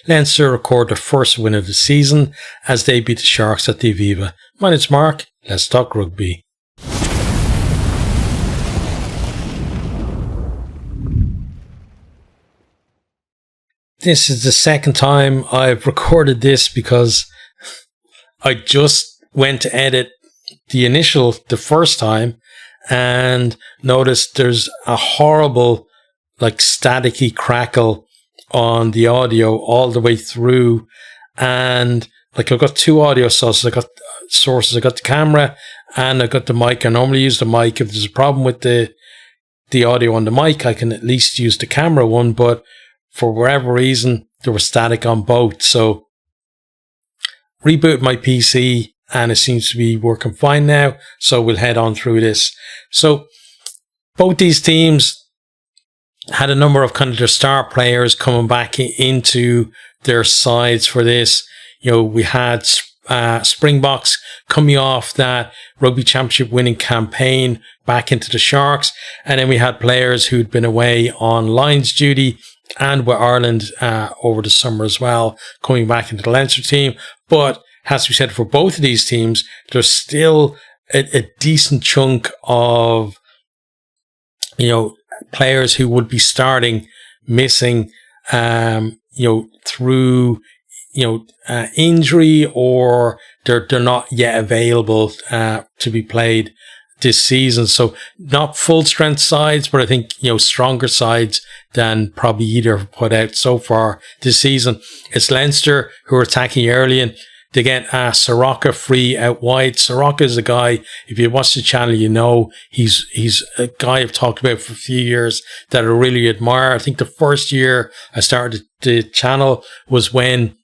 Leinster record their first win of the season as they beat the Sharks at the Aviva. My name's Mark, let's talk rugby. This is the second time I've recorded this because I just went to edit the first time and noticed there's a horrible, staticky crackle on the audio all the way through. And I've got two audio sources. I got the camera and I got the mic. I normally use the mic. If there's a problem with the audio on the mic, I can at least use the camera one, but for whatever reason, there was static on both. So rebooted my PC and it seems to be working fine now. So we'll head on through this. So both these teams had a number of kind of their star players coming back into their sides for this. We had Springboks coming off that Rugby Championship winning campaign back into the Sharks. And then we had players who'd been away on Lions duty and with Ireland over the summer as well, coming back into the Leinster team. But as we said, for both of these teams, there's still a decent chunk of, players who would be starting missing, through, injury, or they're not yet available to be played this season. So not full strength sides, but I think, stronger sides than probably either have put out so far this season. It's Leinster who are attacking early, and they get Soroka free out wide. Soroka is a guy, if you watch the channel, he's a guy I've talked about for a few years that I really admire. I think the first year I started the channel was when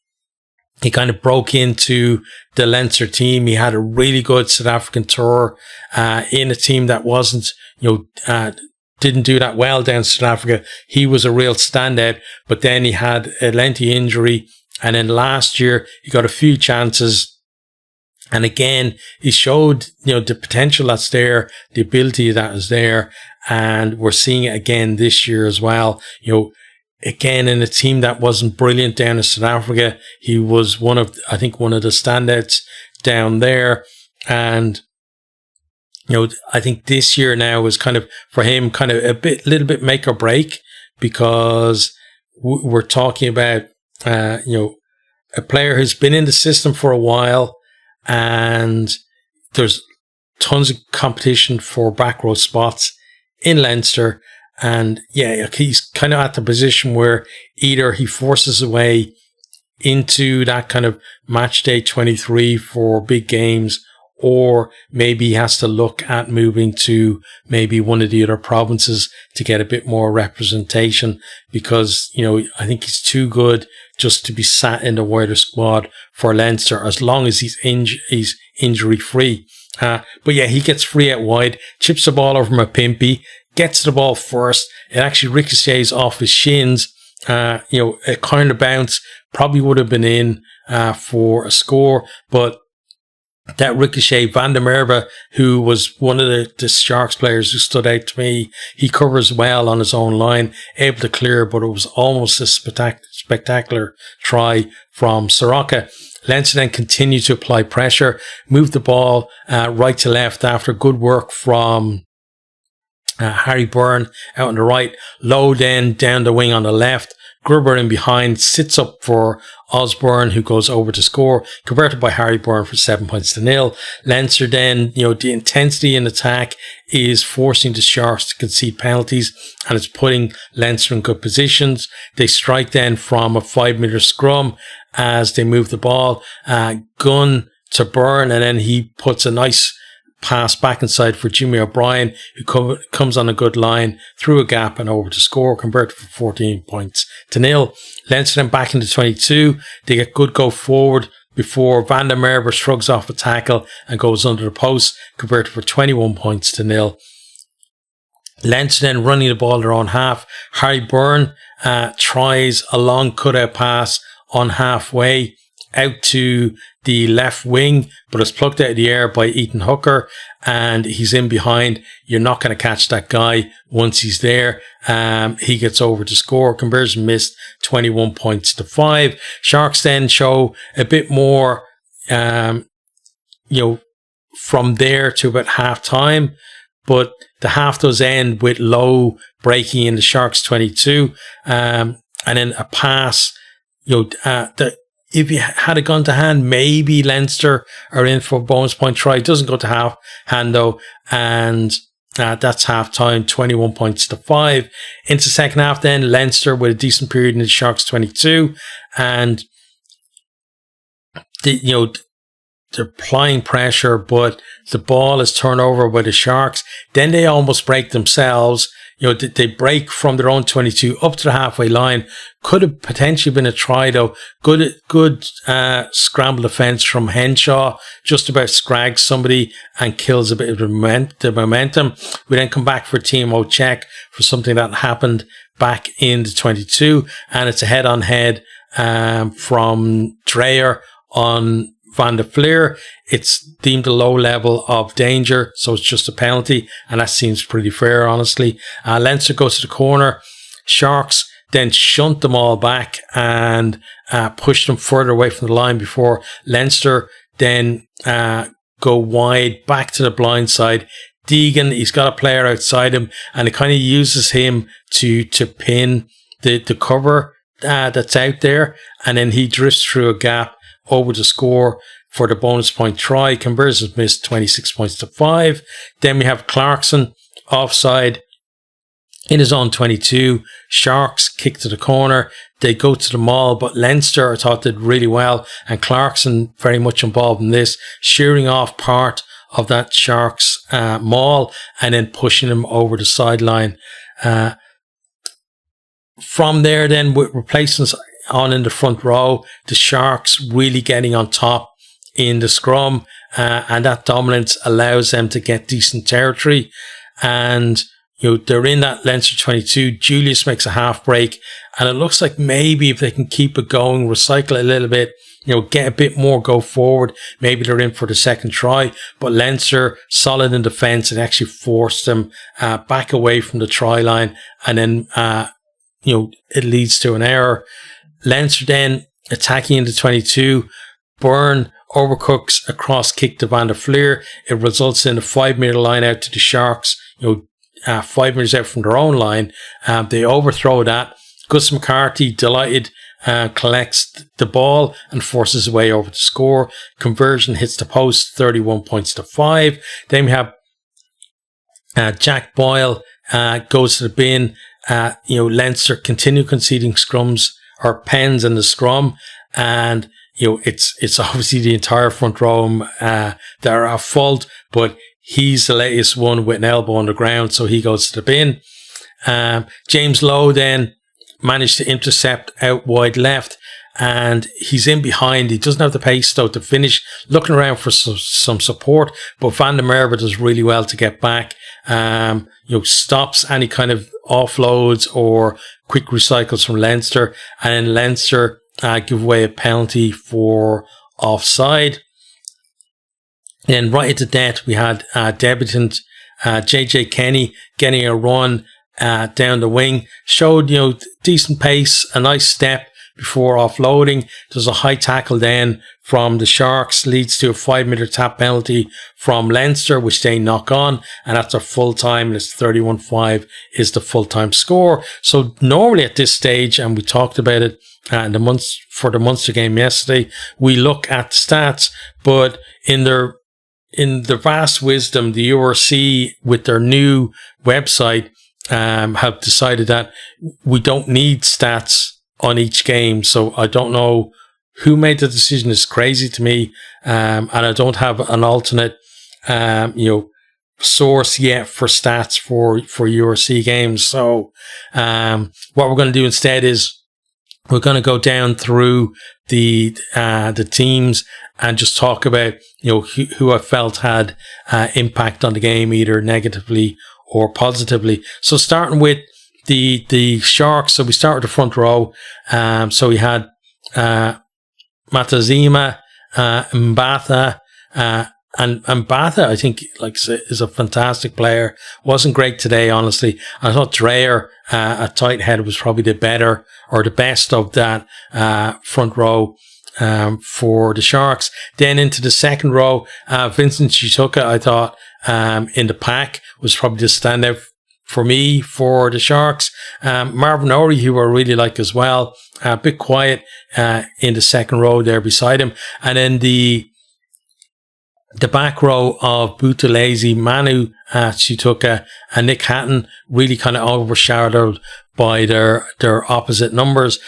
he kind of broke into the Leinster team. He had a really good South African tour in a team that wasn't, didn't do that well down in South Africa. He was a real standout, but then he had a lengthy injury. And then last year, he got a few chances. And again, he showed, the potential that's there, the ability that is there. And we're seeing it again this year as well. Again, in a team that wasn't brilliant down in South Africa, he was one of the standouts down there. And, I think this year now is kind of, for him, kind of little bit make or break, because we're talking about, a player who's been in the system for a while, and there's tons of competition for back row spots in Leinster. And he's kind of at the position where either he forces his way into that kind of match day 23 for big games, or maybe he has to look at moving to maybe one of the other provinces to get a bit more representation, because, I think he's too good just to be sat in the wider squad for Leinster as long as he's injury free. But he gets free out wide, chips the ball over Mapimpi, gets the ball first. It actually ricochets off his shins. A kind of bounce probably would have been in for a score, but that ricochet, Van der Merwe, who was one of the Sharks players who stood out to me, he covers well on his own line, able to clear, but it was almost a spectacular try from Soroka. Leinster then continued to apply pressure, moved the ball right to left after good work from Harry Byrne out on the right. Low then down the wing on the left. Gruber in behind sits up for Osborne, who goes over to score, converted by Harry Byrne for 7-0. Leinster then, the intensity in attack is forcing the Sharks to concede penalties, and it's putting Leinster in good positions. They strike then from a 5-metre scrum as they move the ball, gun to Byrne, and then he puts a nice pass back inside for Jimmy O'Brien, who comes on a good line through a gap and over to score, converted for 14-0. Leinster then back into 22. They get good go forward before Van der Merwe shrugs off a tackle and goes under the post, converted for 21-0. Leinster then running the ball their own half. Harry Byrne tries a long cutout pass on halfway, out to the left wing, but it's plucked out of the air by Ethan Hooker, and he's in behind. You're not going to catch that guy once he's there. He gets over to score. Conversion missed, 21 points to 5. Sharks then show a bit more, from there to about half time, but the half does end with Lowe breaking in the Sharks 22, and then a pass. If you had a gun to hand, maybe Leinster are in for a bonus point try. It doesn't go to half hand though, and that's half time, 21 points to 5. Into second half then, Leinster with a decent period in the Sharks 22, and they're applying pressure, but the ball is turned over by the Sharks. Then they almost break themselves. They break from their own 22 up to the halfway line. Could have potentially been a try though. Good scramble defense from Henshaw. Just about scrags somebody and kills a bit of the momentum. We then come back for a TMO check for something that happened back in the 22. And it's a head-on-head from Dreyer on Van der Fleer. It's deemed a low level of danger, so it's just a penalty, and that seems pretty fair, honestly. Leinster goes to the corner. Sharks then shunt them all back and push them further away from the line before Leinster then go wide back to the blind side. Deegan, he's got a player outside him, and it kind of uses him to pin the cover that's out there, and then he drifts through a gap over to score for the bonus point try. Conversions missed, 26 points to 5. Then we have Clarkson offside in his own 22. Sharks kick to the corner. They go to the maul, but Leinster, I thought, did really well, and Clarkson very much involved in this, shearing off part of that Sharks maul and then pushing him over the sideline. From there then, with replacements on in the front row, the Sharks really getting on top in the scrum, and that dominance allows them to get decent territory. And they're in that Leinster 22. Julius makes a half break, and it looks like maybe if they can keep it going, recycle it a little bit, get a bit more go forward, maybe they're in for the second try. But Leinster solid in defence and actually forced them back away from the try line, and then it leads to an error. Leinster then attacking into 22. Byrne overcooks a cross kick to Van der Fleer. It results in a 5 metre line out to the Sharks, 5 metres out from their own line. They overthrow that. Gus McCarthy, delighted, collects the ball and forces his way over to score. Conversion hits the post, 31 points to 5. Then we have Jack Boyle goes to the bin. Leinster continue conceding scrums or pens in the scrum, and it's obviously the entire front row that are at fault, but he's the latest one with an elbow on the ground, so he goes to the bin. James Lowe then managed to intercept out wide left, and he's in behind. He doesn't have the pace though to finish, looking around for some support, but Van der Merwe does really well to get back. Stops any kind of offloads or quick recycles from Leinster, and then Leinster give away a penalty for offside. Then right at the death, we had debutant JJ Kenny getting a run down the wing. Showed decent pace, a nice step before offloading. There's a high tackle then from the Sharks, leads to a 5 metre tap penalty from Leinster, which they knock on, and that's a full time, and it's 31-5 is the full time score. So normally at this stage, and we talked about it for the Munster game yesterday, we look at stats, but in their vast wisdom, the URC with their new website have decided that we don't need stats on each game. So I don't know who made the decision. It's crazy to me, and I don't have an alternate source yet for stats for URC games. So what we're going to do instead is we're going to go down through the teams and just talk about who I felt had impact on the game, either negatively or positively. So starting with the Sharks, so we start with the front row. So we had Matazima, Mbatha, and Mbatha, I think, like, is a fantastic player. Wasn't great today, honestly. I thought Dreyer at tight head was probably the better or the best of that front row for the Sharks. Then into the second row, Vincent Chituka, I thought, in the pack was probably the standout for me for the Sharks. Marvin Ory, who I really like as well, a bit quiet in the second row there beside him. And then the back row of Buthelezi, Manu Chituka, and Nick Hatton really kind of overshadowed by their opposite numbers.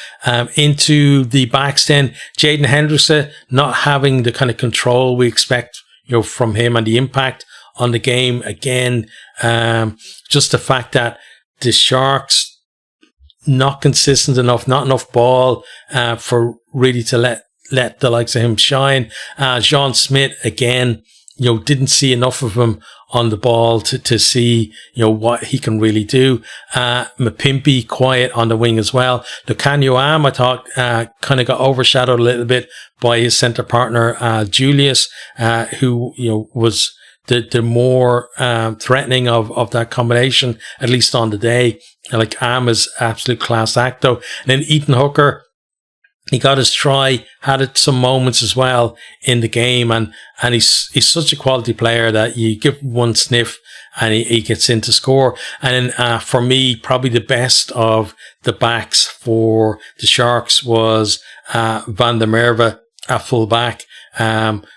Into the backs then, Jaden Hendrickson not having the kind of control we expect, from him and the impact on the game. Again, just the fact that the Sharks not consistent enough, not enough ball for really to let the likes of him shine. Jean Smith, again, didn't see enough of him on the ball to see, what he can really do. Mapimpi quiet on the wing as well. Lucanio Am, I thought, kind of got overshadowed a little bit by his centre partner, Julius, who, was the more threatening of that combination, at least on the day. Like, Am is absolute class act though. And then Ethan Hooker, he got his try, had some moments as well in the game, and he's such a quality player that you give one sniff and he gets in to score. And then for me, probably the best of the backs for the Sharks was Van der Merwe at full back.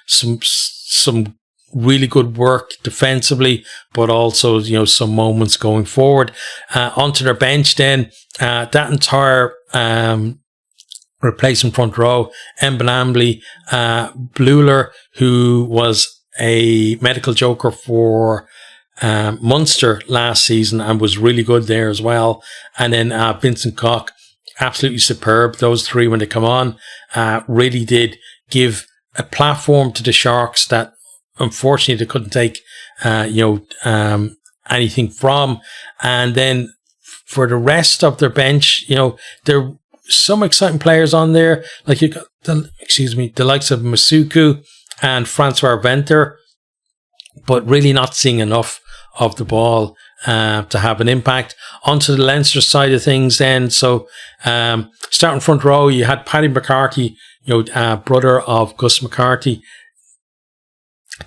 Some really good work defensively, but also, some moments going forward. Onto their bench then, that entire replacement front row, Mbanambli, Bluler, who was a medical joker for Munster last season and was really good there as well. And then Vincent Koch, absolutely superb. Those three, when they come on, really did give a platform to the Sharks that unfortunately they couldn't take anything from. And then for the rest of their bench, they're some exciting players on there, like you got the likes of Masuku and Francois Venter, but really not seeing enough of the ball to have an impact. Onto the Leinster side of things then, so starting front row, you had Paddy McCarthy, brother of Gus McCarthy.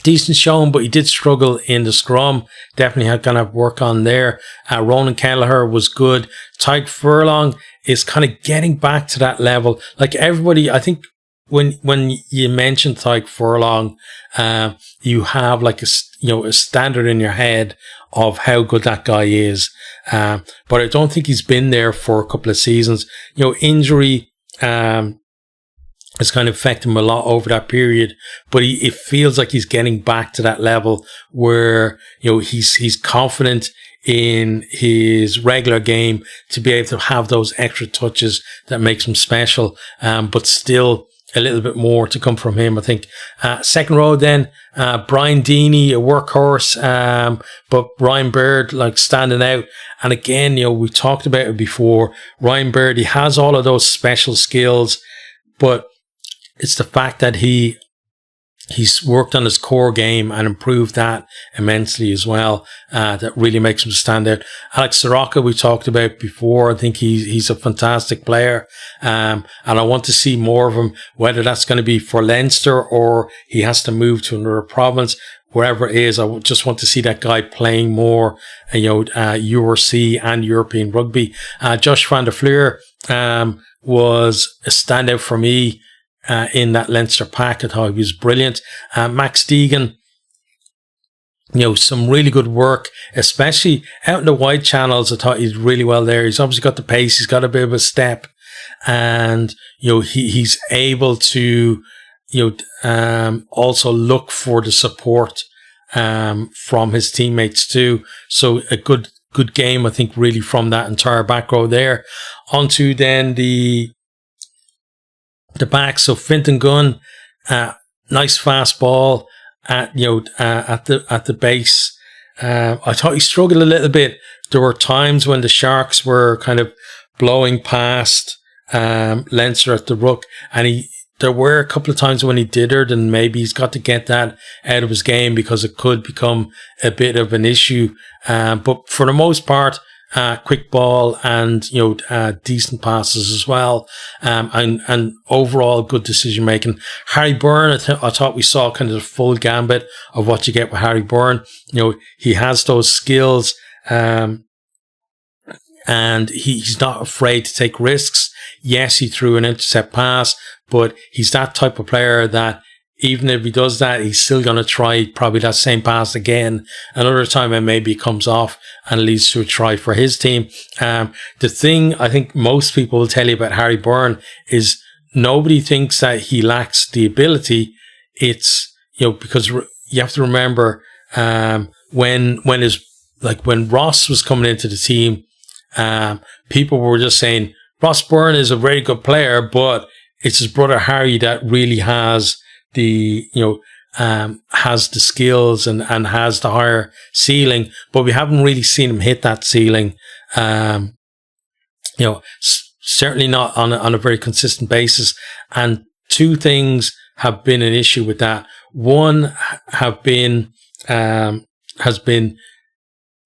Decent showing, but he did struggle in the scrum. Definitely had kind of work on there. Ronan Kelleher was good. Tyke Furlong is kind of getting back to that level. Like everybody, I think when you mention Tyke Furlong, you have like a standard in your head of how good that guy is. But I don't think he's been there for a couple of seasons. Injury, has kind of affected him a lot over that period, but it feels like he's getting back to that level where, he's confident in his regular game to be able to have those extra touches that makes him special, but still a little bit more to come from him, I think. Second row then, Brian Deeney, a workhorse, but Ryan Baird, like, standing out. And again, we talked about it before, Ryan Baird, he has all of those special skills, but it's the fact that he's worked on his core game and improved that immensely as well, that really makes him stand out. Alex Soroka, we talked about before. I think he's a fantastic player, and I want to see more of him, whether that's going to be for Leinster or he has to move to another province. Wherever it is, I just want to see that guy playing more, URC and European rugby. Josh van der Fleur was a standout for me in that Leinster pack. I thought he was brilliant. Max Deegan, some really good work, especially out in the wide channels. I thought he did really well there. He's obviously got the pace, he's got a bit of a step, and he's able to also look for the support from his teammates too. So a good game, I think, really from that entire back row there. Onto then the back, so Fintan Gunn, nice fast ball at the base. I thought he struggled a little bit. There were times when the Sharks were kind of blowing past Leinster at the ruck, and there were a couple of times when he dithered, and maybe he's got to get that out of his game because it could become a bit of an issue. But for the most part, quick ball and, decent passes as well. And overall good decision making. Harry Byrne, I thought we saw kind of the full gambit of what you get with Harry Byrne. He has those skills, and he's not afraid to take risks. Yes, he threw an intercept pass, but he's that type of player that even if he does that, he's still going to try probably that same pass again another time, and maybe it comes off and leads to a try for his team. The thing I think most people will tell you about Harry Byrne is nobody thinks that he lacks the ability. It's, because you have to remember, when Ross was coming into the team, people were just saying Ross Byrne is a very good player, but it's his brother Harry that really has the has the skills and has the higher ceiling, but we haven't really seen him hit that ceiling. Certainly not on a very consistent basis. And two things have been an issue with that. One has been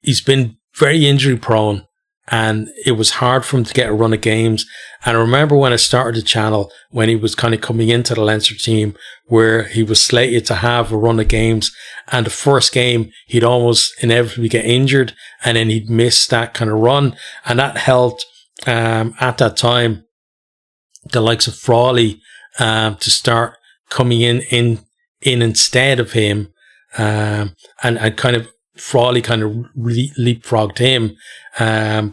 he's been very injury prone, and it was hard for him to get a run of games. And I remember when I started the channel, when he was kind of coming into the Leinster team, where he was slated to have a run of games, and the first game he'd almost inevitably get injured, and then he'd miss that kind of run. And that helped, at that time, the likes of Frawley to start coming in instead of him, and kind of Frawley kind of leapfrogged him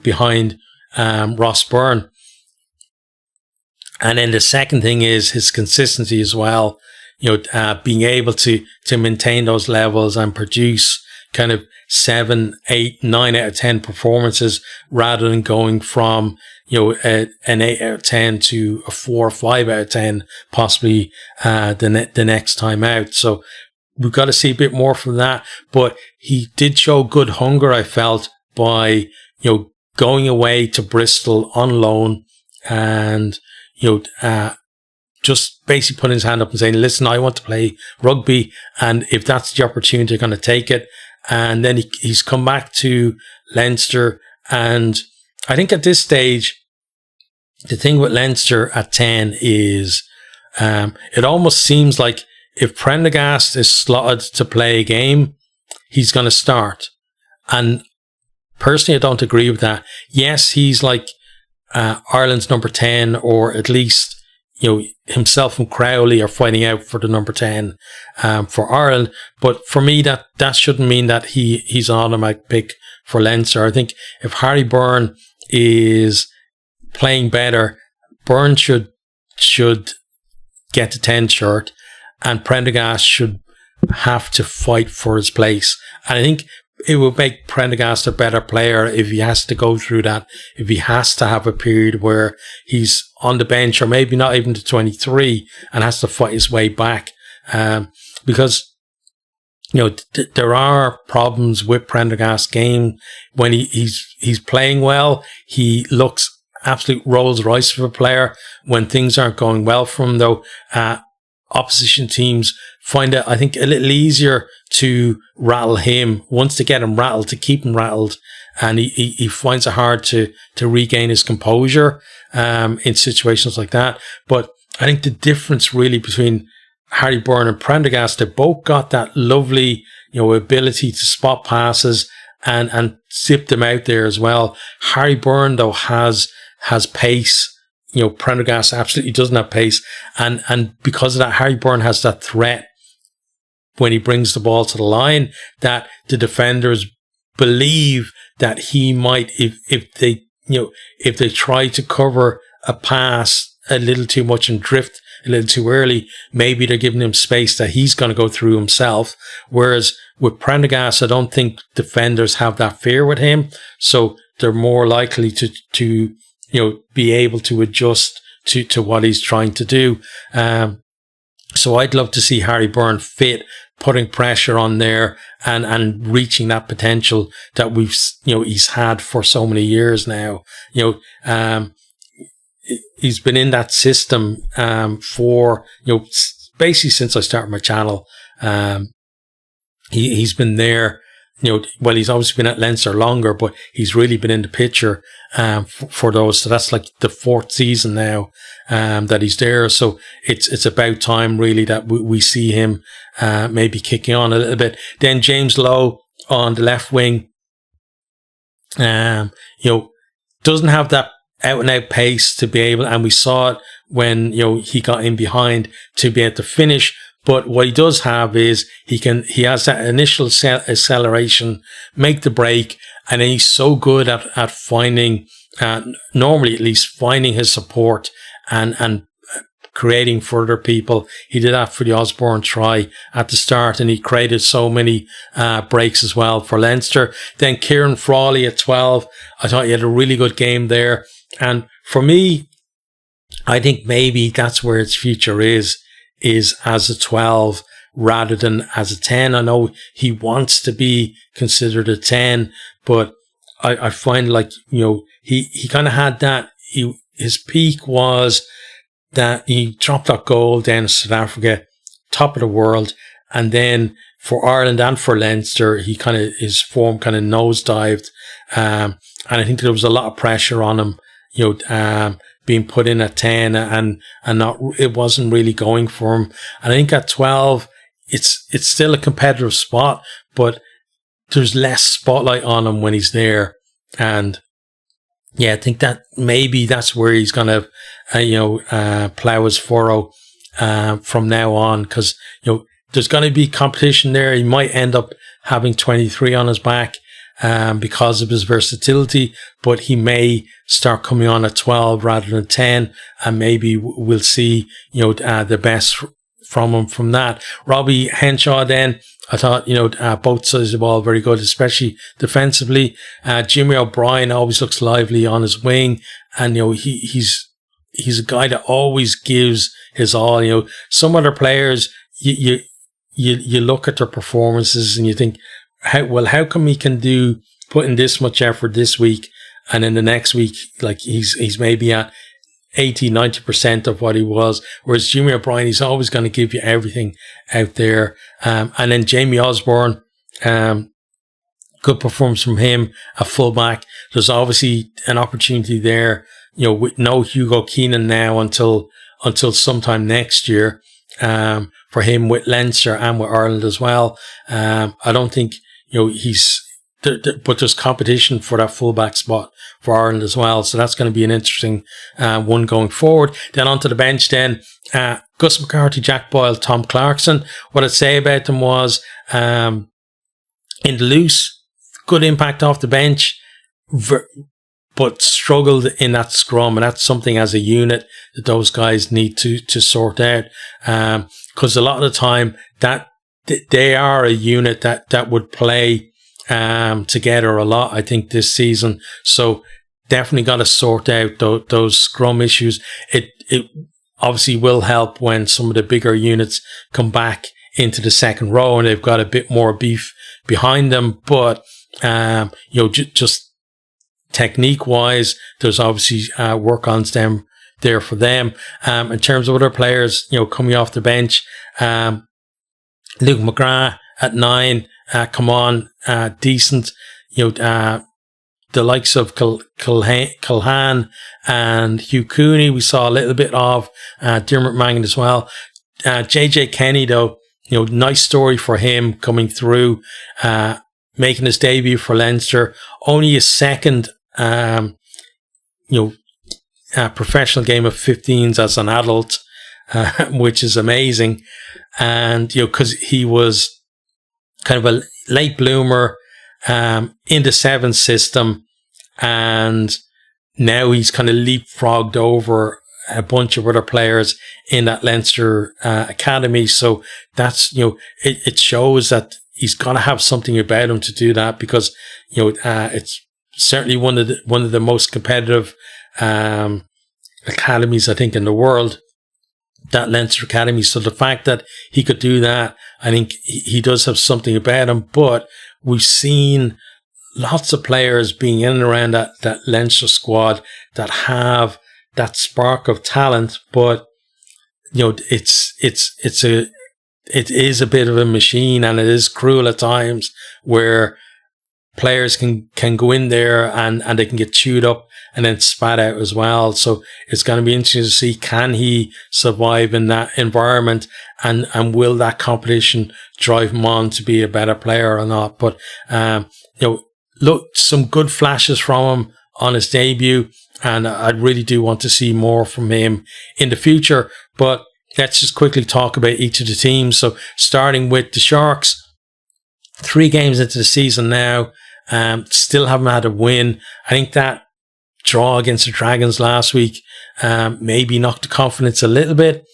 behind Ross Byrne. And then the second thing is his consistency as well. Being able to maintain those levels and produce kind of 7, 8, 9 out of 10 performances, rather than going from an 8 out of 10 to a 4 or 5 out of 10, possibly the next time out. So we've got to see a bit more from that. But he did show good hunger, I felt, by going away to Bristol on loan, and just basically putting his hand up and saying, listen, I want to play rugby, and if that's the opportunity, I'm going to take it. And then he's come back to Leinster, and I think at this stage, the thing with Leinster at 10 is it almost seems like if Prendergast is slotted to play a game, he's going to start. And personally, I don't agree with that. Yes, he's like Ireland's number 10, or at least, himself and Crowley are fighting out for the number 10 for Ireland. But for me, that shouldn't mean that he's an automatic pick for Leinster. I think if Harry Byrne is playing better, Byrne should get the 10 shirt, and Prendergast should have to fight for his place. And I think it would make Prendergast a better player if he has to go through that, if he has to have a period where he's on the bench, or maybe not even to 23, and has to fight his way back. Because, there are problems with Prendergast's game. When he's playing well, he looks absolute Rolls Royce of a player. When things aren't going well for him, though, opposition teams find it, I think, a little easier to rattle him. Once they get him rattled, to keep him rattled, and he finds it hard to regain his composure in situations like that. But I think the difference really between Harry Byrne and Prendergast, they both got that lovely, ability to spot passes and zip them out there as well. Harry Byrne, though, has pace. Prendergast absolutely doesn't have pace. And because of that, Harry Byrne has that threat when he brings the ball to the line, that the defenders believe that he might, if they try to cover a pass a little too much and drift a little too early, maybe they're giving him space that he's going to go through himself. Whereas with Prendergast, I don't think defenders have that fear with him, so they're more likely to be able to adjust to what he's trying to do. So I'd love to see Harry Byrne fit, putting pressure on there and reaching that potential that he's had for so many years now. he's been in that system for, basically since I started my channel. He's been there. Well, he's obviously been at Leinster longer, but he's really been in the picture for those. So that's like the 4th season now that he's there. So it's about time really that we see him maybe kicking on a little bit. Then James Lowe on the left wing, doesn't have that out and out pace to be able, and we saw it when he got in behind to be able to finish. But what he does have is he has that initial acceleration, make the break, and then he's so good at finding, normally at least, finding his support and creating for other people. He did that for the Osborne try at the start, and he created so many breaks as well for Leinster. Then Kieran Frawley at 12, I thought he had a really good game there. And for me, I think maybe that's where its future is as a 12 rather than as a 10. I know he wants to be considered a 10, but I find like, he kind of had that. His peak was that he dropped that goal down in South Africa, top of the world. And then for Ireland and for Leinster, his form kind of nosedived. And I think there was a lot of pressure on him, being put in at 10 and it wasn't really going for him. And I think at 12, it's still a competitive spot, but there's less spotlight on him when he's there. And yeah, I think that maybe that's where he's going to, plow his furrow, from now on. Cause, there's going to be competition there. He might end up having 23 on his back, because of his versatility, but he may start coming on at 12 rather than 10, and maybe we'll see, the best from him from that. Robbie Henshaw then, I thought, both sides of the ball very good, especially defensively. Jimmy O'Brien always looks lively on his wing, and, he's a guy that always gives his all. Some other players, you look at their performances and you think, how come he can put in this much effort this week, and then the next week, like he's maybe at 80-90% of what he was, whereas Jimmy O'Brien, he's always going to give you everything out there. And then Jamie Osborne, good performance from him, a fullback. There's obviously an opportunity there, with no Hugo Keenan now until sometime next year, for him with Leinster and with Ireland as well. I don't think, but there's competition for that fullback spot for Ireland as well. So that's going to be an interesting one going forward. Then onto the bench then, Gus McCarthy, Jack Boyle, Tom Clarkson. What I'd say about them was, in the loose, good impact off the bench, but struggled in that scrum. And that's something as a unit that those guys need to sort out. Because a lot of the time that they are a unit that would play together a lot, I think, this season. So definitely got to sort out those scrum issues. It obviously will help when some of the bigger units come back into the second row and they've got a bit more beef behind them. But, just technique wise, there's obviously work on them there for them. In terms of other players, coming off the bench, Luke McGrath at 9, come on, decent. The likes of Culhan and Hugh Cooney, we saw a little bit of Dermot Mangan as well. JJ Kenny, though, nice story for him coming through, making his debut for Leinster. Only his second, professional game of 15s as an adult, which is amazing. And, because he was kind of a late bloomer in the 7 system, and now he's kind of leapfrogged over a bunch of other players in that Leinster academy. So that's, it shows that he's got to have something about him to do that, because, it's certainly one of the most competitive academies, I think, in the world, that Leinster Academy. So the fact that he could do that, I think he does have something about him. But we've seen lots of players being in and around that Leinster squad that have that spark of talent, but it is a bit of a machine, and it is cruel at times where players can go in there and they can get chewed up and then spat out as well. So it's going to be interesting to see, can he survive in that environment, and will that competition drive him on to be a better player or not. But look, some good flashes from him on his debut, and I really do want to see more from him in the future. But let's just quickly talk about each of the teams. So starting with the Sharks, 3 games into the season now, still haven't had a win. I think that draw against the Dragons last week maybe knocked the confidence a little bit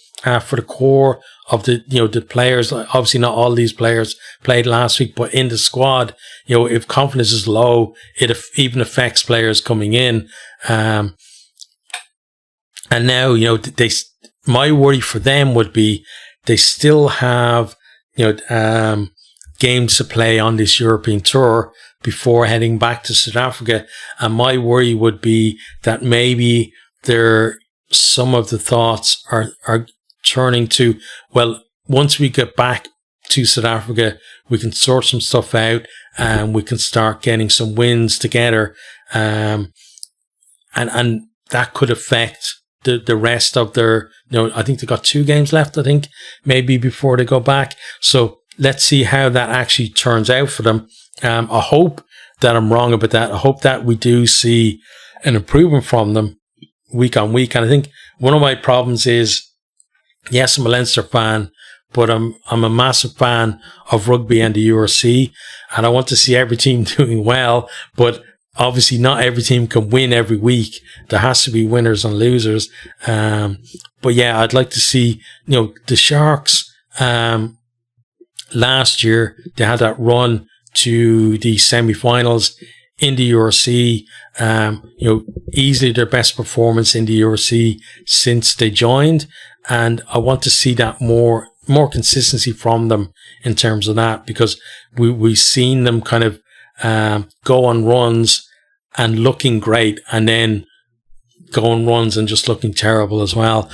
for the core of the players. Obviously not all these players played last week, but in the squad, if confidence is low, it even affects players coming in. And now, my worry for them would be they still have, games to play on this European tour before heading back to South Africa. And my worry would be that maybe some of the thoughts are turning to, well, once we get back to South Africa, we can sort some stuff out and we can start getting some wins together. And that could affect the rest of their, I think they got 2 games left, I think, maybe before they go back. So let's see how that actually turns out for them. I hope that I'm wrong about that. I hope that we do see an improvement from them week on week. And I think one of my problems is, yes, I'm a Leinster fan, but I'm a massive fan of rugby and the URC, and I want to see every team doing well. But obviously, not every team can win every week. There has to be winners and losers. But yeah, I'd like to see, the Sharks. Last year, they had that run to the semi-finals in the URC. Easily their best performance in the URC since they joined, and I want to see that more consistency from them in terms of that, because we've seen them kind of go on runs and looking great, and then go on runs and just looking terrible as well.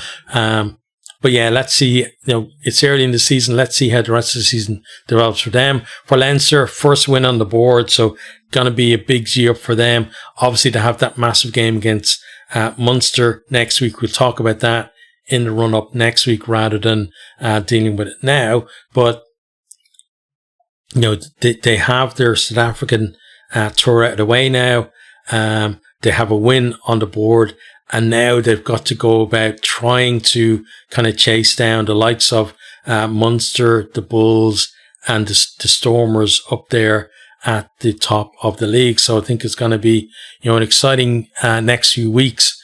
But yeah, let's see. It's early in the season. Let's see how the rest of the season develops for them. For Leinster, first win on the board, so going to be a big G up for them. Obviously, to have that massive game against Munster next week. We'll talk about that in the run-up next week rather than dealing with it now. But they have their South African tour out of the way now. They have a win on the board. And now they've got to go about trying to kind of chase down the likes of Munster, the Bulls, and the Stormers up there at the top of the league. So I think it's going to be, an exciting next few weeks,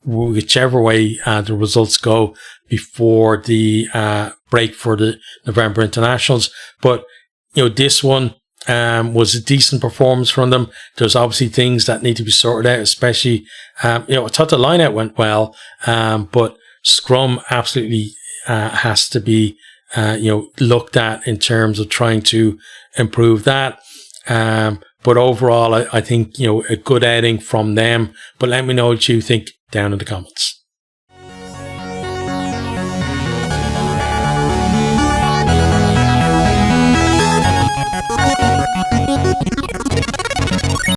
whichever way the results go before the break for the November internationals. But this one was a decent performance from them. There's obviously things that need to be sorted out, especially, I thought the line-out went well, but scrum absolutely has to be, looked at in terms of trying to improve that. But overall, I think, a good outing from them. But let me know what you think down in the comments.